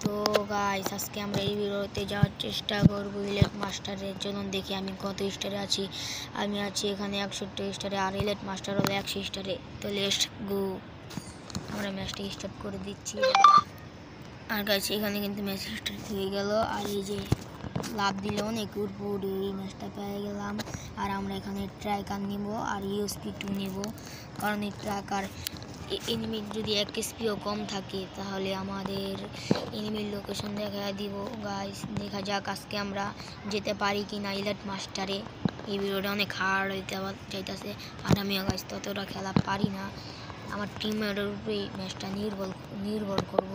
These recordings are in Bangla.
সো গাইস আজকে আমরা এই ভিডিওতে যাওয়ার চেষ্টা করব ইলেট মাস্টারের জন্য। দেখি আমি কত স্টারে আছি। আমি আছি এখানে 61 স্টারে, আর ইলেট মাস্টার হলো 100 স্টারে। তো লেটস গো, আমরা ম্যাচটা স্টার্ট করে দিচ্ছি। আর গাইস এখানে কিন্তু ম্যাচ স্টার্ট হয়ে গেল, আর এই যে লাভ দিলে অনেক উড়পুর এই ম্যাচটা পেয়ে গেলাম। আর আমরা এখানে ট্রাইকার নিব আর ইউএসপি 2 নিব, কারণ এই ট্রাইকার এনিমির যদি এক এসপিও কম থাকে তাহলে আমাদের এনিমির লোকেশন দেখা দিব। গাইস দেখা যাক আজকে আমরা যেতে পারি কি না ইলেট মাস্টারে। এই ভিডিওটা অনেক হার্ড হইতে চাইতেছে, আর আমিও গাইস ততটা খেলা পারি না। আমার টিমমেটের উপরেই ম্যাচটা নির্ভর করব।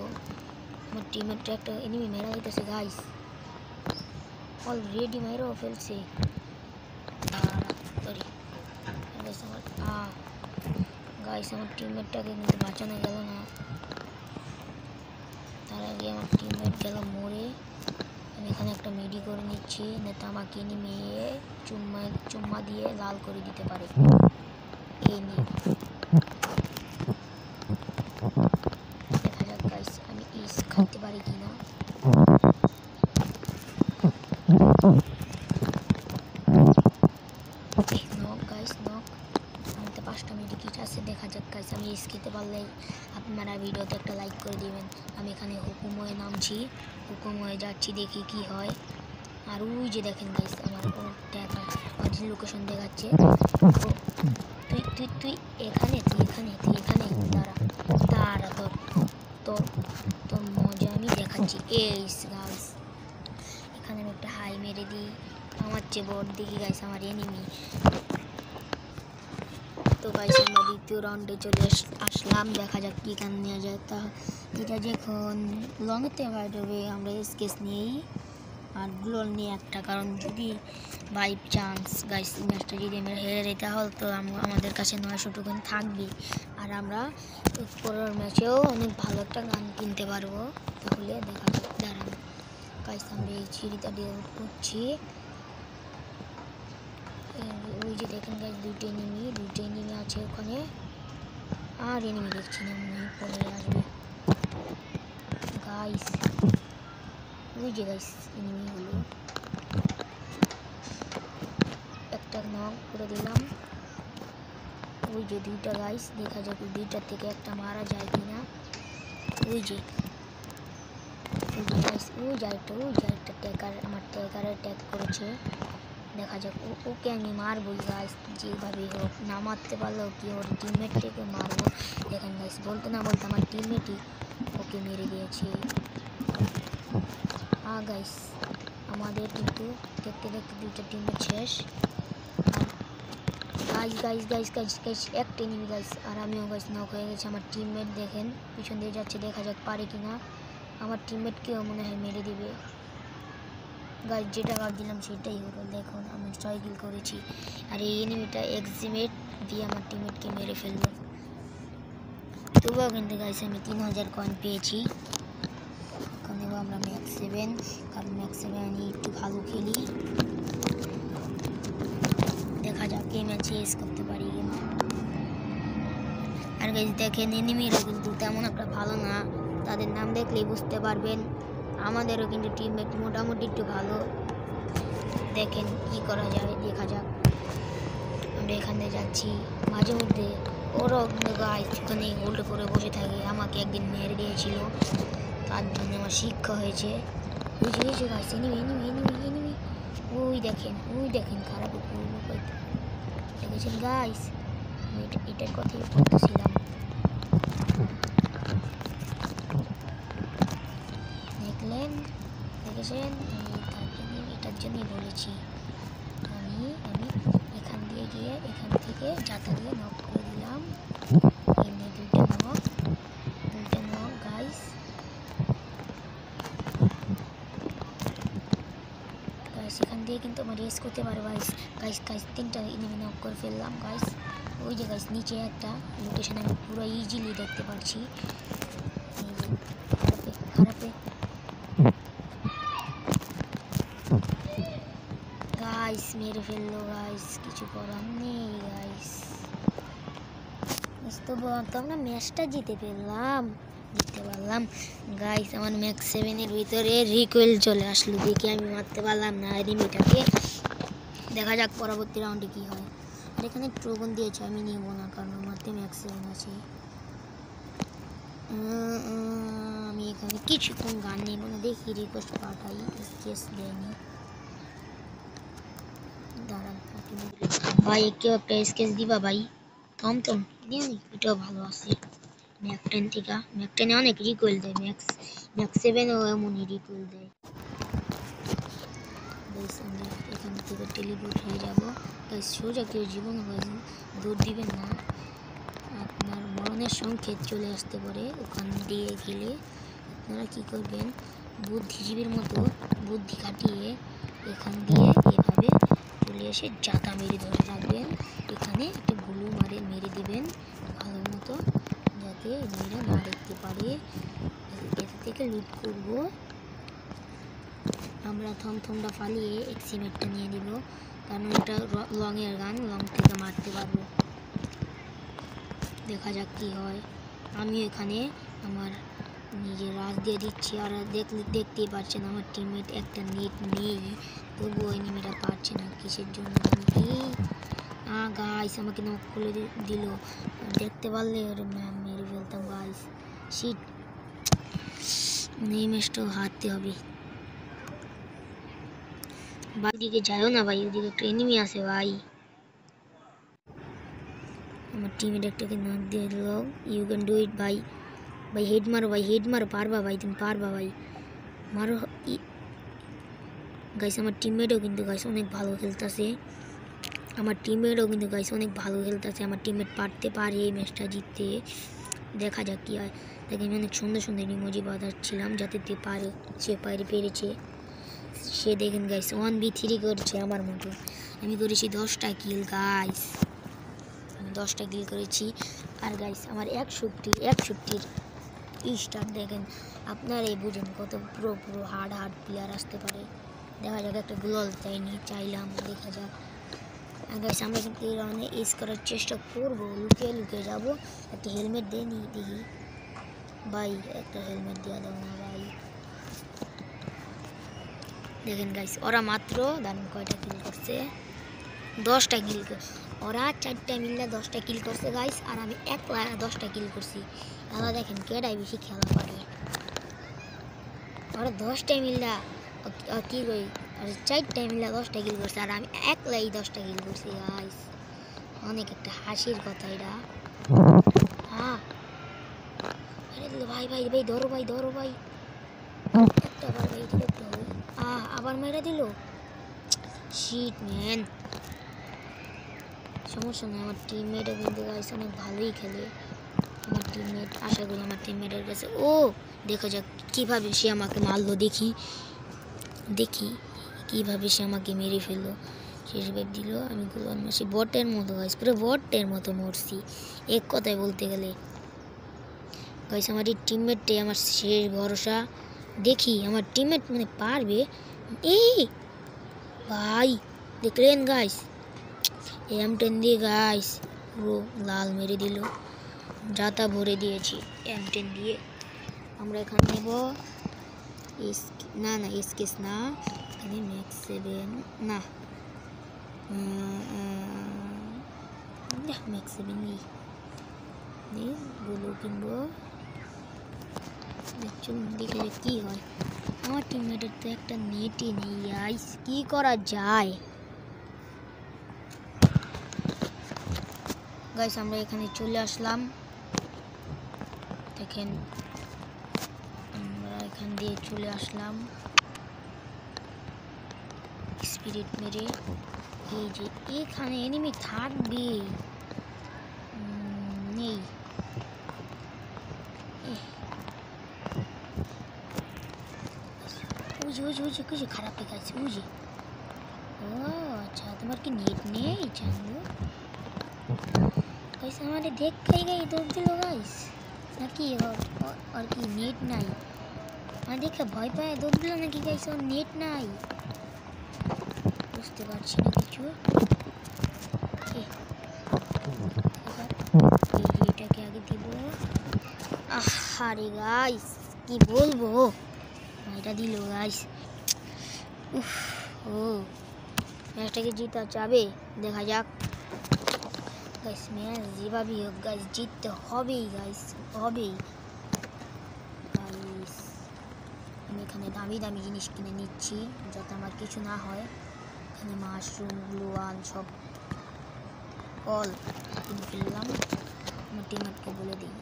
আমার টিমমেটটা একটা এনিমি মেরা দিতেছে গাইস, অলরেডি মেরেও ফেলছে। সরি গাইস আমার টিমমেটটাকে কিন্তু বাঁচানো গেল না, তার আগে আমার টিমমেট গেল মরে। আমি এখানে একটা মেডি করে নিচ্ছি, নেতা আমাকে নিয়ে চুম্মা দিয়ে লাল করে দিতে পারে। এই নিয়ে দেখা যাক গাইস আমি ইস খাইতে পারি কিনা। পাঁচটা মেডিকিট আছে, দেখা যাক গাইস আমি ইস খেতে পারলে আপনারা ভিডিওতে একটা লাইক করে দিবেন। আমি এখানে হুকুম হয়ে নামছি, হুকুম হয়ে যাচ্ছি, দেখি কি হয়। আর ওই যে দেখেন গাইস আমার ট্যাকার লোকেশন দেখাচ্ছে। তুই এখানে দাঁড়া তোর মজা আমি দেখাচ্ছি। এইস গাইস এখানে আমি একটা হাই মেরে দিই, আমার চেয়ে বড় দেখি গাইস আমার এনিমি। তো গাইস আমরা দ্বিতীয় রাউন্ডে চলে আসলাম, দেখা যাক কি গান নেওয়া যায়। তা এটা যখন লংতে ফাইট হবে আমরা স্কেচ নিয়েই আর গ্লোল নিয়ে একটা, কারণ যদি বাই চান্স গাইস ম্যাচটা যদি আমরা হেরে যাই তাহলে তো আমাদের কাছে 900 টোকেন থাকবে, আর আমরা পরের ম্যাচেও অনেক ভালো একটা গান কিনতে পারবো। তাহলে দেখা যাক, দাঁড়ান গাইস আমরা এই সিঁড়িটা দিয়ে উঠছি। ওই যে দেখেন গাইস দুইটা এনিমি আছে ওখানে, আর এনিমি দেখছি না, মনে হয় পরে আসবে গাইস। ওই যে গাইস এনিমি হলো, একটা নক করে দিলাম। ওই যে দুইটা গাইস, দেখা যাক দুইটার থেকে একটা মারা যায় কিনা। ওই যে গাইস ওই যে একটা ট্যাকার আমার ট্যাকারে ট্যাগ করেছে, দেখা যাক ওকে আমি মারবই গাইস যেভাবে হোক। না মারতে পারলেও কি ওর টিমমেটটাকে মারবো। দেখেন গাইস বলতে না বলতে আমার টিমমেটই ওকে মেরে দিয়েছে। গাইস আমাদের কিন্তু দেখতে দেখতে দুইটা টিমমেট শেষ। গাইস একটা এনিমি গাইস, আর আমিও গাইস নক হয়ে গেছে। আমার টিমমেট দেখেন পিছন দিয়ে যাচ্ছে, দেখা যাক পারে কিনা। আমার টিমমেটকেও মনে হয় মেরে দিবে গাইস, যেটা কাট দিলাম সেটাই হলো। দেখুন আমি 6 কিল করেছি, আর এই এনিমিটা এক্সিমেট দিয়ে আমার টিমমেটকে মেরে ফেললো। তবুও কিন্তু গাইস আমি 3000 কয়েন পেয়েছি। এখন নেব আমরা ম্যাক্স 7, কারণ ম্যাক্স 7 আমি একটু ভালো খেলি। দেখা যাক এই ম্যাচে এস করতে পারি কিনা। আর গাইস দেখেন এনিমিরা কিন্তু তেমন একটা ভালো না, তাদের নাম দেখলেই বুঝতে পারবেন। আমাদেরও কিন্তু টিমমেট মোটামুটি একটু ভালো। দেখেন কি করা যায়, দেখা যাক। আমরা এখানে যাচ্ছি, মাঝে মধ্যে ওরা গাইস ওখানে হোল্ড করে বসে থাকে, আমাকে একদিন মেরে দিয়েছিল, তার জন্য আমার শিক্ষা হয়েছে। বুঝে গাইস এনিমি ওই দেখেন খারাপ দেখেছেন গাইস, আমি এটার কথাই বলতেছিলাম। দেখেছেন এটার জন্যই বলেছি। আমি এখান দিয়ে গিয়ে এখান থেকে জাতা দিয়ে নক করে দিলাম। এমনি দুইটা নক গাইস। এখান দিয়ে কিন্তু আমার রেস করতে পারে গাইস 3টা এনিমি নক করে ফেললাম গাইস। ওই যে গাইস নিচে একটা লোকেশন আমি পুরো ইজিলি দেখতে পাচ্ছি। খারাপে গাইস মেরে ফেললো গাইস, কিছু করার নেই গাইস। তো আমরা ম্যাচটা জিতে ফেললাম। দেখতে পারলাম। গাইস আমার ম্যাক্স 7 এর ভিতরে রিকোয়েল চলে আসলো, দেখে আমি মারতে পারলাম না এনিমিটাকে। দেখা যাক পরবর্তী রাউন্ডে কি হয়। আর এখানে ট্রোগন দিয়েছে, আমি নিব না কারণ আমারতে ম্যাক্স 7 আছে। আমি এখানে কিছুক্ষণ গান নেব না, দেখি রিকোয়েস্ট পাঠাই, কেস দেয়নি। দাঁড়ান ভাই, একটু একটা স্কেচ দিবা ভাই? থমথম দিয়ে নি, এটাও ভালো আছে। ম্যাক 10 থেকে ম্যাক 10 অনেক রিকোয়েল দেয়, ম্যাক্স 7 ও এমনই রিকোয়েল দেয়। গাইস আমরা এখান থেকে টেলিপোর্ট হয়ে যাব। গাইস সোজা কেউ জীবন দৌড় দিবেন না, আপনার মরণের সংকেত চলে আসতে পারে। ওখান দিয়ে গেলে আপনারা কী করবেন, বুদ্ধিজীবীর মতো বুদ্ধি খাটিয়ে এখান দিয়ে এভাবে চলে এসে জাতা মেরে ধরে রাখবেন। এখানে একটা গুলু মেরে দিবেন ভালো মতো, যাতে মেয়েরা না দেখতে পারে। এতে থেকে লুট করব আমরা। থমথমটা ফালিয়ে এক্সিমেটটা নিয়ে নিব, কারণ এটা লংয়ের গান, লং থেকে মারতে পারবো। দেখা যাক কি হয়। আমি এখানে আমার নিজের রাজ দিয়ে দিচ্ছি, আর দেখতেই পাচ্ছেন আমার টিমমেট একটা নেট নেই, তবুও এনিমিটা পারছে না। কিসের জন্য কি গাইস আমাকে নক করে দিল, দেখতে পারলে মেরে ফেলতাম গাইস। শিট, এই ম্যাচটাও হারতে হবে। ভাই ওদিকে যাও না ভাই, ওদিকে একটা এনিমি আছে ভাই। আমার টিমের একটাকে নক দিয়ে দিল। ইউ ক্যান ডু ইট ভাই। ভাই হেড মারো ভাই, হেড মারো, পারবা ভাই, তুমি পারবা ভাই, মারো। গাইস আমার টিমমেটও কিন্তু গাইস অনেক ভালো খেলতেছে, আমার টিমমেট পারতে পারে এই ম্যাচটা জিততে। দেখা যাক কি হয়। দেখে আমি অনেক সুন্দর সুন্দর ইমোজি বাজাচ্ছিলাম যাতে সে পেরেছে। সে দেখেন গাইস 1v3 করছে আমার মতো। আমি করেছি 10টা কিল গাইস, আমি 10টা কিল করেছি। আর গাইস আমার 61 স্টার দেখেন, আপনারাই বুঝেন কত পুরো হার্ড প্লেয়ার আসতে পারে। দেখা যাক, একটা গ্লোয়াল চাইলাম, দেখা যাক। আর গাইস আমরা কিন্তু এই রাউন্ডে এস করার চেষ্টা করবো, লুকিয়ে যাবো। একটা হেলমেট দিয়ে নিই দেখি ভাই, একটা হেলমেট দিয়ে দাও না ভাই। দেখেন গাইস ওরা মাত্র দারুণ কয়টা কিল করছে, 10টা কিল। ওরা 4টা মিলে 10টা কিল করছে গাইস, আর আমি একলা 10টা কিল করছি। তাহলে দেখেন কেডাই বেশি খেলা পারে। ওরা 10টা মিলে কি কই, আর 4টা মিলে 10টা কিল করছে, আর আমি একলাই 10টা কিল করছি গাইস। অনেক একটা হাসির কথা এটা। হ্যাঁ ভাই ভাই ভাই ধরো ভাই, ধরো ভাই, একটা বার ভাই দেখতে হবে। আবার মেরে দিল, শিট ম্যান। সমস্যা নেই, আমার টিমমেটও কিন্তু গাইস অনেক ভালোই খেলে। আমার টিমমেট, আশা করি আমার টিমমেটের কাছে। ও দেখা যাক কীভাবে সে আমাকে মারলো, দেখি কীভাবে সে আমাকে মেরে ফেললো। শেষ বেব দিল, আমি গোলাম মাসি বটের মতো গাইস, পুরো বটের মতো মরছি এক কথায় বলতে গেলে। গাইস আমার এই টিমমেটটাই আমার শেষ ভরসা। দেখি আমার টিমমেট মানে পারবে। এই ভাই দেখলেন গাইস, M10 দিয়ে গাইস পুরো লাল মেরে দিল, যাতা ভরে দিয়েছি M10 দিয়ে। আমরা এখানে নেব না এসকেস না, এখানে ম্যাক্স 7 না, ম্যাক্স 7 নেই, বলো কিনবো। চলুন দেখে কি হয়। আমার টিমমেটের তো একটা নেটই নেই গাইস, কি করা যায়। গাইস আমরা এখানে চলে আসলাম, দেখেন আমরা এখান দিয়ে চলে আসলাম স্পিরিট মেরে। এই যে এখানে এনিমি থাকবে নেই, কিছু খারাপ ঠিক আছে বুঝি। ও আচ্ছা, তোমার কি নেট নেই জানো গাইস? আমাদের দেখতেই গাই দৌড় দিল গাইস, নাকি আর কি নেট নাই? আমার দেখে ভয় পায় দৌড় দিল নাকি গাইস? ওর নেট নাই, বুঝতে পারছি না কিছু। এটাকে আগে দিব। আরে গাইস কি বলবো, এটা দিল গাইস। ও ম্যাচটাকে জিতা যাবে, দেখা যাক গাইস। ম্যাচ যেভাবেই হোক গাইস জিততে হবেই গাইস, হবেই গাইস। আমি এখানে দামি দামি জিনিস কিনে নিচ্ছি যাতে আমার কিছু না হয়। এখানে মাশরুম, গ্লুয়াল সব কল কিনে ফেললাম। আমার টিমমেটকে বলে দিই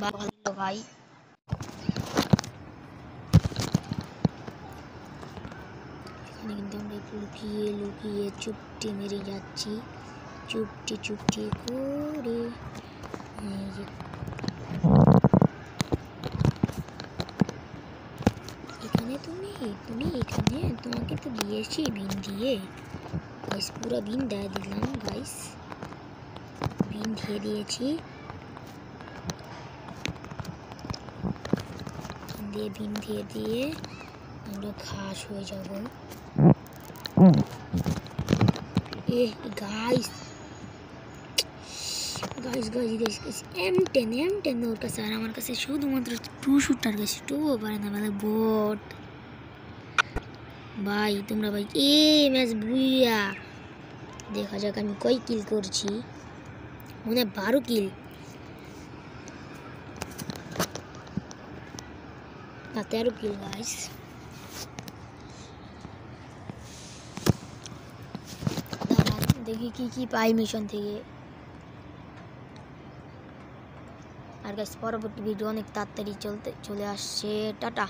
ভালো ভাই। এখানে কিন্তু আমরা একটু লুকিয়ে লুকিয়ে চুপটি মেরে যাচ্ছি, চুপটি চুপটি করে। এখানে তুমি এখানে তোমাকে তো দিয়েছি বিন দিয়ে গাইস, পুরো বিন দিয়ে দিলাম গাইস, বিন দিয়ে দিয়েছি। বিন দিয়ে আমরা ঘাস হয়ে যাব। Guys guys guys guys guys M10 ওর কাছে, আর আমার কাছে শুধুমাত্র 2 শুটার গাইস, 2ও পারে না মানে বট ভাই। তোমরা ভাই ম্যাচ বুইয়া দেখা যাক আমি কয় কিল করছি, মনে 12 কিল না 13 কিল গাইস। দেখি কি পাই মিশন থেকে। আর গাইস পরবর্তী ভিডিও অনেক তাড়াতাড়ি চলে আসছে। টাটা।